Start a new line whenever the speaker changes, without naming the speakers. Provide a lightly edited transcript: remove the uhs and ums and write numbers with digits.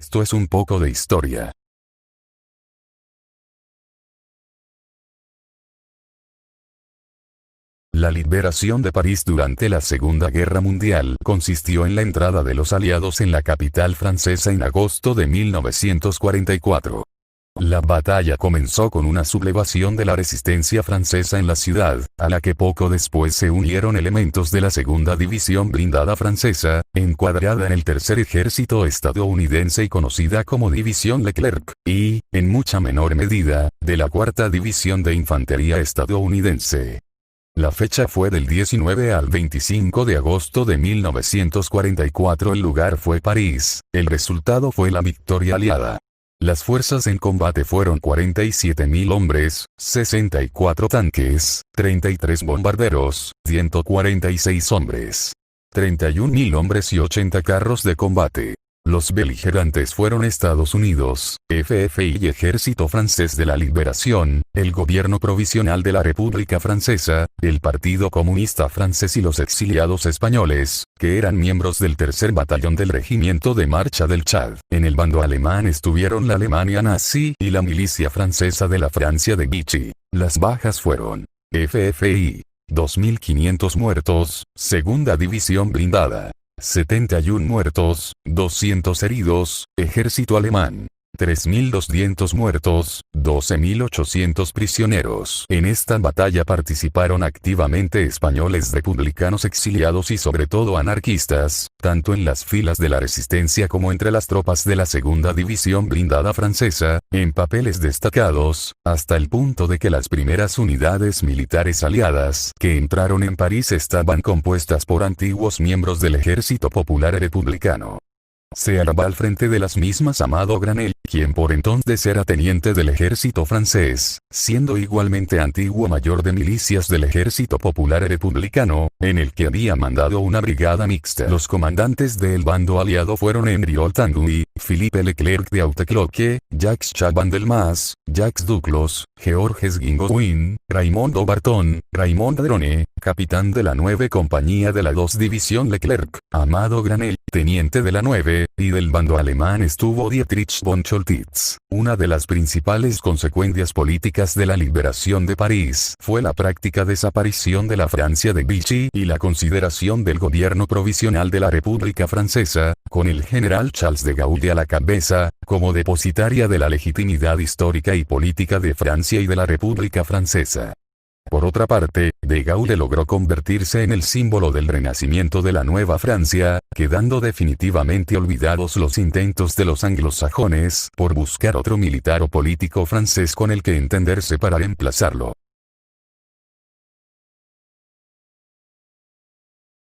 Esto es un poco de historia. La liberación de París durante la Segunda Guerra Mundial consistió en la entrada de los aliados en la capital francesa en agosto de 1944. La batalla comenzó con una sublevación de la resistencia francesa en la ciudad, a la que poco después se unieron elementos de la Segunda División Blindada Francesa, encuadrada en el Tercer Ejército estadounidense y conocida como División Leclerc, y, en mucha menor medida, de la Cuarta División de Infantería estadounidense. La fecha fue del 19 al 25 de agosto de 1944. El lugar fue París. El resultado fue la victoria aliada. Las fuerzas en combate fueron 47.000 hombres, 64 tanques, 33 bombarderos, 146 hombres, 31.000 hombres y 80 carros de combate. Los beligerantes fueron Estados Unidos, FFI y Ejército Francés de la Liberación, el Gobierno Provisional de la República Francesa, el Partido Comunista Francés y los exiliados españoles, que eran miembros del tercer batallón del Regimiento de Marcha del Chad. En el bando alemán estuvieron la Alemania nazi y la milicia francesa de la Francia de Vichy. Las bajas fueron: FFI, 2.500 muertos, Segunda División Blindada, 71 muertos, 200 heridos, Ejército Alemán, 3.200 muertos, 12.800 prisioneros. En esta batalla participaron activamente españoles republicanos exiliados y sobre todo anarquistas, tanto en las filas de la resistencia como entre las tropas de la Segunda División Blindada Francesa, en papeles destacados, hasta el punto de que las primeras unidades militares aliadas que entraron en París estaban compuestas por antiguos miembros del Ejército Popular Republicano. Se armaba al frente de las mismas Amado Granell, quien por entonces era teniente del ejército francés, siendo igualmente antiguo mayor de milicias del Ejército Popular Republicano, en el que había mandado una brigada mixta. Los comandantes del bando aliado fueron Henriot Tanguy, Philippe Leclerc de Hautecloque, Jacques Chaban-Delmas, Jacques Duclos, Georges Gingoin, Raymond Barton, Raymond Drone, capitán de la 9 Compañía de la 2 División Leclerc, Amado Granell, teniente de la 9, y del bando alemán estuvo Dietrich von Choltitz. Una de las principales consecuencias políticas de la liberación de París fue la práctica desaparición de la Francia de Vichy y la consideración del gobierno provisional de la República Francesa, con el general Charles de Gaulle a la cabeza, como depositaria de la legitimidad histórica y política de Francia y de la República Francesa. Por otra parte, de Gaulle logró convertirse en el símbolo del renacimiento de la Nueva Francia, quedando definitivamente olvidados los intentos de los anglosajones por buscar otro militar o político francés con el que entenderse para reemplazarlo.